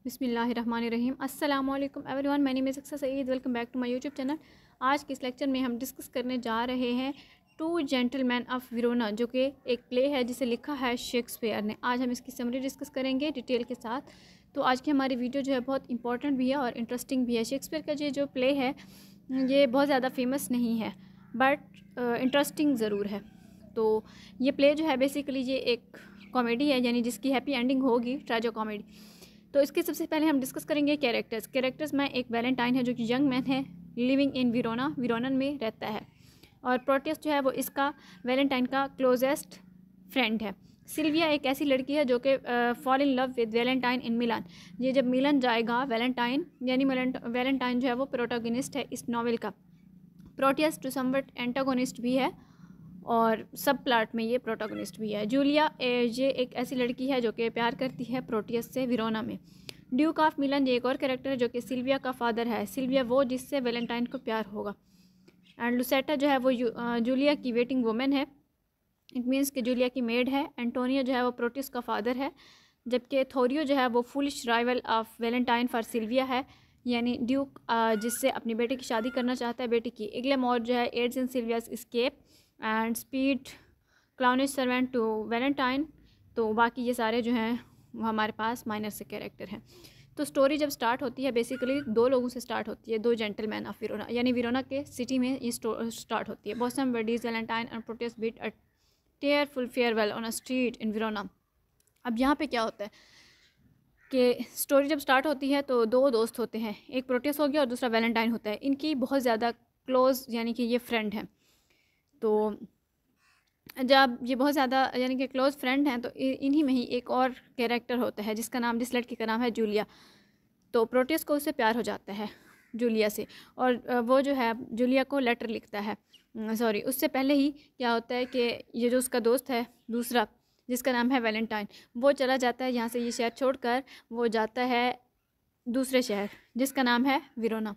बिस्मिल्लाहिर्रहमानिर्रहीम। अस्सलाम वालेकुम everyone, my name is Aksar Saeed. Welcome back to my YouTube channel. आज के इस लेक्चर में हम डिस्कस करने जा रहे हैं टू जेंटलमैन ऑफ वेरोना, जो कि एक प्ले है जिसे लिखा है शेक्सपियर ने। आज हम इसकी समरी डिस्कस करेंगे डिटेल के साथ। तो आज की हमारी वीडियो जो है बहुत इंपॉर्टेंट भी है और इंटरेस्टिंग भी है। शेक्सपियर का ये जो प्ले है ये बहुत ज़्यादा फेमस नहीं है बट इंटरेस्टिंग ज़रूर है। तो ये प्ले जो है बेसिकली ये एक कॉमेडी है, यानी जिसकी हैप्पी एंडिंग होगी, ट्रेजो कॉमेडी। तो इसके सबसे पहले हम डिस्कस करेंगे कैरेक्टर्स में एक वैलेंटाइन है जो कि यंग मैन है, लिविंग इन विरोनन में रहता है, और प्रोटियस जो है वो इसका वैलेंटाइन का क्लोजेस्ट फ्रेंड है। सिल्विया एक ऐसी लड़की है जो कि fall in love with Valentine in Milan. ये जब मिलन जाएगा वैलेंटाइन, यानी वैलेंटाइन जो है वो प्रोटोगनिस्ट है इस नॉवेल का। प्रोटियस टू समवट एंटागोनिस्ट भी है और सब प्लाट में ये प्रोटोगनिस्ट भी है। जूलिया ये एक ऐसी लड़की है जो कि प्यार करती है प्रोटियस से विरोना में। ड्यूक ऑफ मिलन ये एक और कैरेक्टर है जो कि सिल्विया का फादर है। सिल्विया वो जिससे वैलेंटाइन को प्यार होगा। एंड लुसेटा जो है वो जूलिया की वेटिंग वुमेन है, इट मीन्स कि जूलिया की मेड है। एंटोनियो जो है वो प्रोटियस का फादर है, जबकि थोरियो जो है वो foolish rival of Valentine for Silvia है, यानी ड्यूक जिससे अपनी बेटी की शादी करना चाहता है बेटी की। इग्लेमोर जो है aids in Silvia's escape and Speed clownish servant to Valentine. तो बाकी ये सारे जो हैं वो हमारे पास माइनर से कैरेक्टर हैं। तो स्टोरी जब स्टार्ट होती है बेसिकली दो लोगों से स्टार्ट होती है, दो जेंटलमैन ऑफ विरोना, यानी विरोना के सिटी में ये स्टार्ट होती है। Bosom buddies Valentine and Proteus bid a tearful farewell on a street in Verona. अब यहाँ पे क्या होता है कि स्टोरी जब स्टार्ट होती है तो दो दोस्त होते हैं, एक प्रोटियस हो गया और दूसरा वैलेंटाइन होता है। इनकी बहुत ज़्यादा क्लोज यानी कि ये फ्रेंड हैं। तो जब ये बहुत ज़्यादा यानी कि क्लोज़ फ्रेंड हैं तो इन्हीं में ही एक और कैरेक्टर होता है जिस लड़की का नाम है जूलिया। तो प्रोटियस को उससे प्यार हो जाता है जूलिया से, और वो जो है जूलिया को लेटर लिखता है। सॉरी, उससे पहले ही क्या होता है कि ये जो उसका दोस्त है दूसरा जिसका नाम है वैलेंटाइन, वो चला जाता है यहाँ से, ये शहर छोड़कर वो जाता है दूसरे शहर जिसका नाम है विरोना।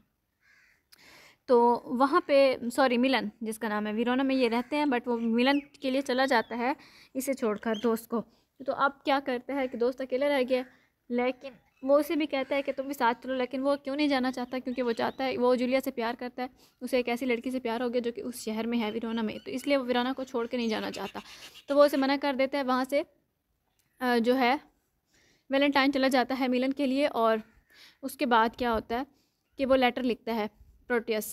तो वहाँ पे मिलन जिसका नाम है, विरोना में ये रहते हैं बट वो मिलन के लिए चला जाता है इसे छोड़कर दोस्त को। तो अब क्या करता है कि दोस्त अकेला रह गया, लेकिन वो उसे भी कहता है कि तुम भी साथ चलो, लेकिन वो क्यों नहीं जाना चाहता, क्योंकि वो चाहता है, वो जूलिया से प्यार करता है, उसे एक ऐसी लड़की से प्यार हो गया जो कि उस शहर में है विरोना में, तो इसलिए वो विरोना को छोड़ के नहीं जाना चाहता। तो वो उसे मना कर देता है। वहाँ से जो है वैलेंटाइन चला जाता है मिलन के लिए, और उसके बाद क्या होता है कि वो लेटर लिखता है प्रोटियस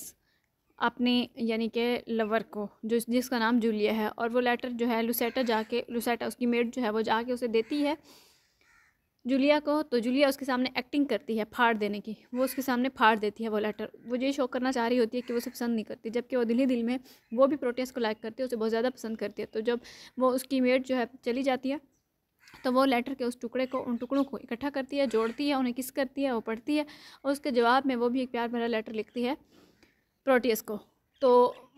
अपने यानी कि लवर को जिसका नाम जूलिया है, और वो लेटर जो है लुसेटा उसकी मेड जो है वो जाके उसे देती है जूलिया को। तो जूलिया उसके सामने एक्टिंग करती है फाड़ देने की, वो उसके सामने फाड़ देती है वो लेटर। वो ये शो करना चाह रही होती है कि वो उसे पसंद नहीं करती, जबकि वो दिल ही दिल में वो भी प्रोटियस को लाइक करती है, उसे बहुत ज़्यादा पसंद करती है। तो जब वो उसकी मेड जो है चली जाती है तो वो लेटर के उन टुकड़ों को इकट्ठा करती है, जोड़ती है, उन्हें किस करती है, वो पढ़ती है, और उसके जवाब में वो भी एक प्यार भरा लेटर लिखती है प्रोटियस को। तो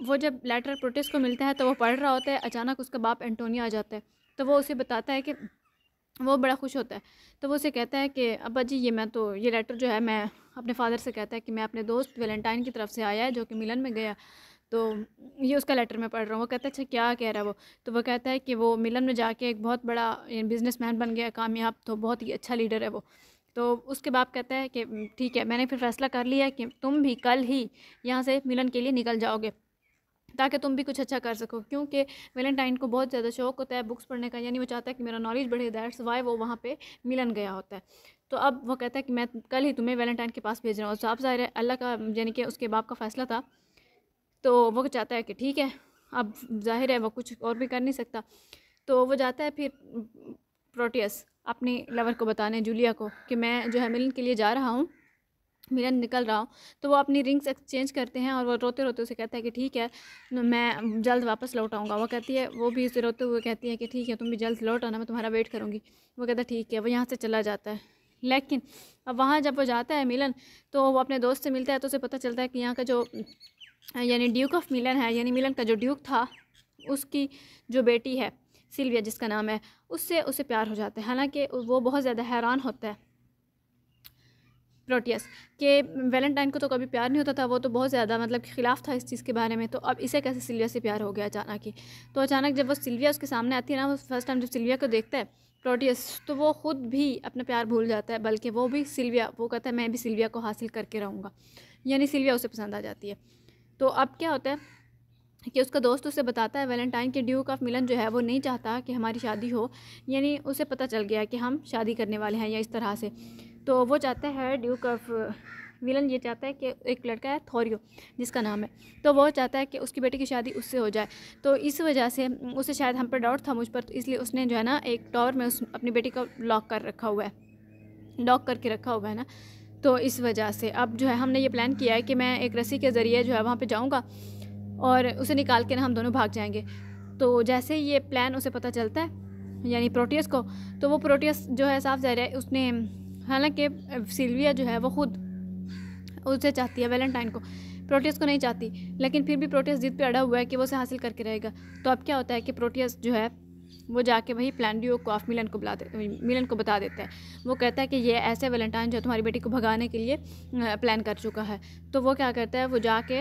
वो जब लेटर प्रोटियस को मिलता है तो वो पढ़ रहा होता है, अचानक उसका बाप एंटोनियो आ जाता है। तो वो उसे बताता है कि वो बड़ा खुश होता है। तो वो उसे कहता है कि अब्बा जी ये लेटर जो है, मैं अपने फादर से कहता है कि मैं अपने दोस्त वैलेंटाइन की तरफ से आया है जो कि मिलन में गया, तो ये उसका लेटर मैं पढ़ रहा हूँ। वो कहता है अच्छा क्या कह रहा है वो? तो वो कहता है कि वो मिलन में जाके एक बहुत बड़ा बिजनेसमैन बन गया, कामयाब, तो बहुत ही अच्छा लीडर है वो। तो उसके बाप कहता है कि ठीक है, मैंने फिर फैसला कर लिया कि तुम भी कल ही यहाँ से मिलन के लिए निकल जाओगे ताकि तुम भी कुछ अच्छा कर सको, क्योंकि वैलेंटाइन को बहुत ज़्यादा शौक होता है बुक्स पढ़ने का, यानी वो चाहता है कि मेरा नॉलेज बढ़े, दैट्स वाई वो वहाँ पे मिलन गया होता है। तो अब वो कहता है कि मैं कल ही तुम्हें वैलेंटाइन के पास भेज रहा हूँ। साफ ज़ाहिर है अल्लाह का यानी कि उसके बाप का फ़ैसला था, तो वो चाहता है कि ठीक है, अब जाहिर है वो कुछ और भी कर नहीं सकता। तो वो जाता है फिर प्रोटियस अपनी लवर को बताने जूलिया को कि मैं जो है मिलन के लिए जा रहा हूँ, मिलन निकल रहा हूँ। तो वो अपनी रिंग्स एक्सचेंज करते हैं और वो रोते रोते उसे कहता है कि ठीक है, मैं जल्द वापस लौट आऊँगा। वो कहती है, वो भी उसे रोते हुए कहती है कि ठीक है, तुम भी जल्द लौट आना, मैं तुम्हारा वेट करूँगी। वो कहता है ठीक है, वो यहाँ से चला जाता है। लेकिन अब वहाँ जब वो जाता है मिलन, तो वो अपने दोस्त से मिलता है, तो उसे पता चलता है कि यहाँ का जो यानी ड्यूक ऑफ मिलन है, यानी मिलन का जो ड्यूक था, उसकी जो बेटी है सिल्विया जिसका नाम है, उससे उसे प्यार हो जाता है। हालांकि वो बहुत ज़्यादा हैरान होता है प्रोटियस के वैलेंटाइन को तो कभी प्यार नहीं होता था, वो तो बहुत ज़्यादा मतलब खिलाफ था इस चीज़ के बारे में, तो अब इसे कैसे सिल्विया से प्यार हो गया अचानक ही। तो अचानक जब वो सिल्विया उसके सामने आती है ना, वो फर्स्ट टाइम जब सिल्विया को देखता है प्रोटियस, तो वो ख़ुद भी अपना प्यार भूल जाता है, बल्कि वो भी सिल्विया, वो कहता है मैं भी सिल्विया को हासिल करके रहूँगा, यानी सिल्विया उसे पसंद आ जाती है। तो अब क्या होता है कि उसका दोस्त उसे बताता है वैलेंटाइन के ड्यूक ऑफ मिलन जो है वो नहीं चाहता कि हमारी शादी हो, यानी उसे पता चल गया कि हम शादी करने वाले हैं या इस तरह से। तो वो चाहता है, ड्यूक ऑफ विलन ये चाहता है कि एक लड़का है थोरियो जिसका नाम है, तो वो चाहता है कि उसकी बेटी की शादी उससे हो जाए। तो इस वजह से उसे शायद हम पर डाउट था मुझ पर, तो इसलिए उसने जो है ना एक टॉवर में उस अपनी बेटी को लॉक कर रखा हुआ है, लॉक करके रखा हुआ है ना। तो इस वजह से अब जो है हमने ये प्लान किया है कि मैं एक रस्सी के ज़रिए जो है वहाँ पर जाऊँगा और उसे निकाल के ना हम दोनों भाग जाएंगे। तो जैसे ये प्लान उसे पता चलता है यानी प्रोटियस को, तो वो प्रोटियस जो है साफ ज़ाहिर है उसने, हालांकि सिल्विया जो है वो ख़ुद उसे चाहती है वैलेंटाइन को, प्रोटियस को नहीं चाहती, लेकिन फिर भी प्रोटियस जिद पे अड़ा हुआ है कि वो उसे हासिल करके रहेगा। तो अब क्या होता है कि प्रोटियस जो है वो जाके वही प्लान ड्यूक ऑफ मिलन को मिलन को बता देता है। वो कहता है कि ये ऐसे वैलेंटाइन जो तुम्हारी बेटी को भगाने के लिए प्लान कर चुका है। तो वो क्या करता है, वो जाके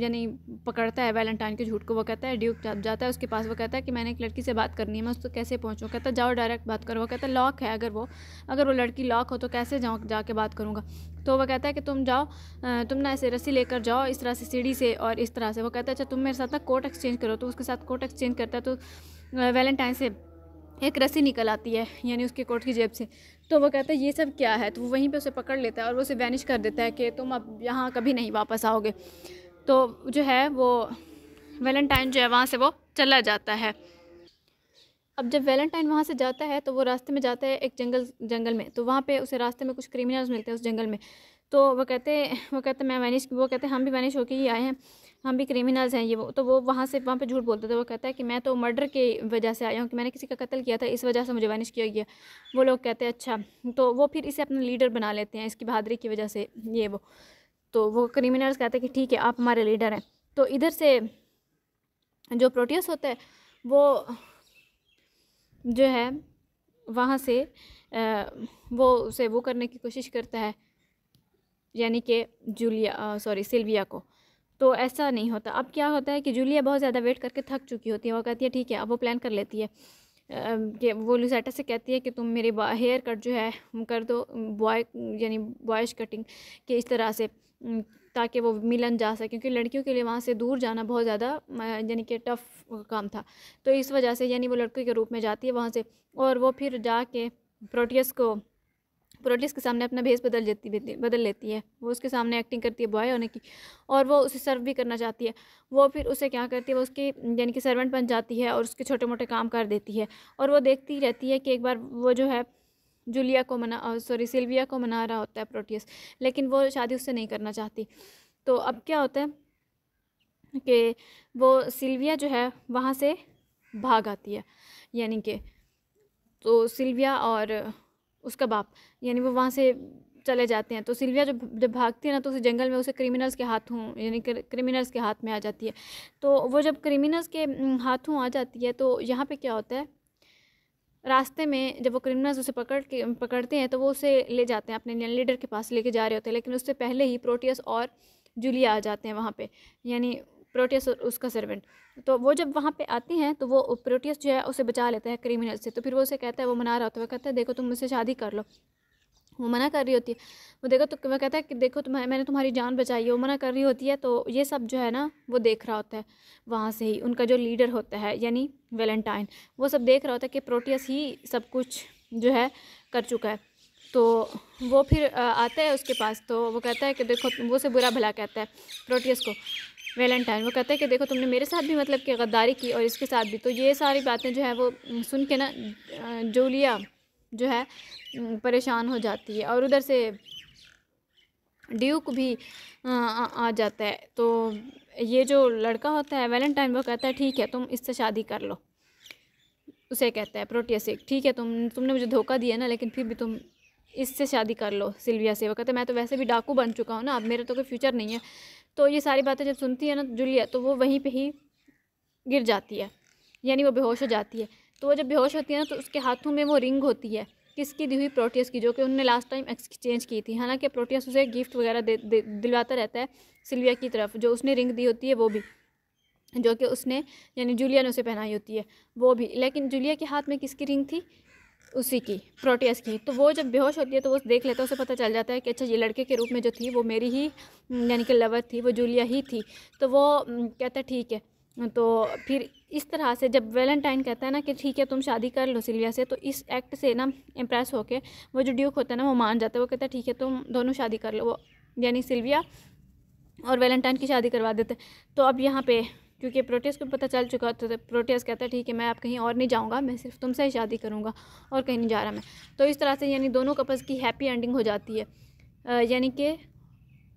यानी पकड़ता है वैलेंटाइन के झूठ को। वो कहता है, ड्यूक जाता है उसके पास, वो कहता है कि मैंने एक लड़की से बात करनी है, मैं उसको कैसे पहुँचूँ। कहता है जाओ डायरेक्ट बात करो। वो कहता है लॉक है, अगर वो लड़की लॉक हो तो कैसे जाऊँ जाके बात करूँगा। तो वो कहता है कि तुम जाओ, तुम ना ऐसे रस्सी लेकर जाओ इस तरह से सीढ़ी से और इस तरह से। वो कहता है अच्छा तुम मेरे साथ ना कोट एक्सचेंज करो। तो उसके साथ कोट एक्सचेंज करता है, तो वैलेंटाइन से एक रस्सी निकल आती है यानी उसके कोट की जेब से। तो वो कहता है ये सब क्या है, तो वो वहीं पे उसे पकड़ लेता है और वो उसे वैनिश कर देता है कि तुम अब यहाँ कभी नहीं वापस आओगे। तो जो है वो वैलेंटाइन जो है वहाँ से वो चला जाता है। अब जब वैलेंटाइन वहाँ से जाता है तो वो रास्ते में जाता है एक जंगल में, तो वहाँ पे उसे रास्ते में कुछ क्रिमिनल्स मिलते हैं उस जंगल में। तो वो कहते मैं वैनिश, वो कहते हैं हम भी वैनिश होके ही आए हैं, हम भी क्रिमिनल्स हैं ये वो। तो वो वहाँ पे झूठ बोलते थे। वो कहता है कि मैं तो मर्डर की वजह से आया हूँ, कि मैंने किसी का कत्ल किया था, इस वजह से मुझे वैनिश किया गया। वो लोग कहते हैं अच्छा। तो वो फिर इसे अपना लीडर बना लेते हैं इसकी बहादुरी की वजह से ये वो। तो वो क्रिमिनल्स कहते हैं कि ठीक है आप हमारे लीडर हैं। तो इधर से जो प्रोटियस होता है वो जो है वहाँ से वो उसे वो करने की कोशिश करता है, यानी कि सिल्विया को। तो ऐसा नहीं होता। अब क्या होता है कि जूलिया बहुत ज़्यादा वेट करके थक चुकी होती है। वो कहती है ठीक है, अब वो प्लान कर लेती है कि वो लुसेटा से कहती है कि तुम मेरे हेयर कट जो है कर दो यानी बॉयज कटिंग के इस तरह से, ताकि वो मिलन जा सके, क्योंकि लड़कियों के लिए वहाँ से दूर जाना बहुत ज़्यादा यानी कि टफ़ काम था। तो इस वजह से यानी वो लड़के के रूप में जाती है वहाँ से, और वो फिर जाके प्रोटियस के सामने अपना भेस बदल लेती है। वो उसके सामने एक्टिंग करती है बॉय होने की, और वो उसे सर्व भी करना चाहती है। वो फिर उसे क्या करती है, वो उसकी यानी कि सर्वेंट बन जाती है और उसके छोटे मोटे काम कर देती है। और वो देखती रहती है कि एक बार वो जो है सिल्विया को मना रहा होता है प्रोटियस, लेकिन वो शादी उससे नहीं करना चाहती। तो अब क्या होता है कि वो सिल्विया जो है वहाँ से भाग आती है, यानी कि तो सिल्विया और उसका बाप यानी वो वहाँ से चले जाते हैं। तो सिल्विया जब भागती है ना, तो उस जंगल में उसे क्रिमिनल्स के हाथ में आ जाती है। तो वो जब क्रिमिनल्स के हाथों आ जाती है, तो यहाँ पे क्या होता है, रास्ते में जब वो क्रिमिनल्स उसे पकड़ते हैं तो वो उसे ले जाते हैं, अपने लीडर के पास लेके जा रहे होते हैं। लेकिन उससे पहले ही प्रोटियस और जूलिया आ जाते हैं वहाँ पे, यानी प्रोटियस और उसका सर्वेंट। तो वो जब वहाँ पे आते हैं तो वो प्रोटियस जो है उसे बचा लेता है क्रिमिनल से। तो फिर वो उसे कहता है, वो मना रहा होता है, वो कहता है देखो तुम मुझसे शादी कर लो। वो मना कर रही होती है। वो वह कहता है कि देखो मैंने तुम्हारी जान बचाई है। वो मना कर रही होती है। तो ये सब जो है ना वो देख रहा होता है वहाँ से ही, उनका जो लीडर होता है यानी वैलेंटाइन, वो सब देख रहा होता है कि प्रोटियस ही सब कुछ जो है कर चुका है। तो वो फिर आता है उसके पास। तो वो कहता है कि देखो, वो से बुरा भला कहता है प्रोटियस को वैलेंटाइन। वो कहता है कि देखो तुमने मेरे साथ भी मतलब कि गद्दारी की और इसके साथ भी। तो ये सारी बातें जो है वो सुन के ना जूलिया जो है परेशान हो जाती है, और उधर से ड्यूक भी आ जाता है। तो ये जो लड़का होता है वैलेंटाइन, वो कहता है ठीक है तुम इससे शादी कर लो। उसे कहता है प्रोटियस से, ठीक है तुमने मुझे धोखा दिया ना, लेकिन फिर भी तुम इससे शादी कर लो सिल्विया से। वो कहता है मैं तो वैसे भी डाकू बन चुका हूँ ना, अब मेरा तो कोई फ्यूचर नहीं है। तो ये सारी बातें जब सुनती है ना जूलिया, तो वो वहीं पे ही गिर जाती है, यानी वो बेहोश हो जाती है। तो वो जब बेहोश होती है ना, तो उसके हाथों में वो रिंग होती है, किसकी दी हुई, प्रोटियस की, जो कि उन्होंने लास्ट टाइम एक्सचेंज की थी। हालांकि प्रोटियस उसे गिफ्ट वगैरह दिलवाता रहता है सिल्विया की तरफ, जो उसने रिंग दी होती है वो भी, जो कि उसने यानी जूलिया ने उसे पहनाई होती है वो भी। लेकिन जूलिया के हाथ में किसकी रिंग थी, उसी की, प्रोटियस की। तो वो जब बेहोश होती है तो वो देख लेता है, उसे पता चल जाता है कि अच्छा ये लड़के के रूप में जो थी वो मेरी ही यानी कि लवर थी, वो जूलिया ही थी। तो वो कहता है ठीक है। तो फिर इस तरह से जब वैलेंटाइन कहता है ना कि ठीक है तुम शादी कर लो सिल्विया से, तो इस एक्ट से ना इम्प्रेस होके वो जो ड्यूक होता है ना वो मान जाता है। वो कहता है ठीक है तुम दोनों शादी कर लो, वो यानी सिल्विया और वैलेंटाइन की शादी करवा देते। तो अब यहाँ पे क्योंकि प्रोटियस को पता चल चुका, तो प्रोटियस कहता है ठीक है मैं अब कहीं और नहीं जाऊँगा, मैं सिर्फ तुमसे ही शादी करूँगा और कहीं नहीं जा रहा मैं। तो इस तरह से यानी दोनों कपल्स की हैप्पी एंडिंग हो जाती है, यानी कि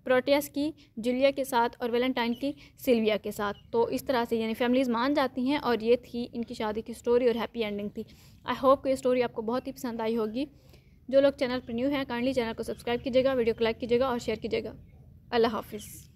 प्रोटियस की जूलिया के साथ और वैलेंटाइन की सिल्विया के साथ। तो इस तरह से यानी फैमिलीज़ मान जाती हैं और ये थी इनकी शादी की स्टोरी और हैप्पी एंडिंग थी। आई होप कि ये स्टोरी आपको बहुत ही पसंद आई होगी। जो लोग चैनल पर न्यू हैं काइंडली चैनल को सब्सक्राइब कीजिएगा, वीडियो को लाइक कीजिएगा और शेयर कीजिएगा। अल्लाह हाफिज़।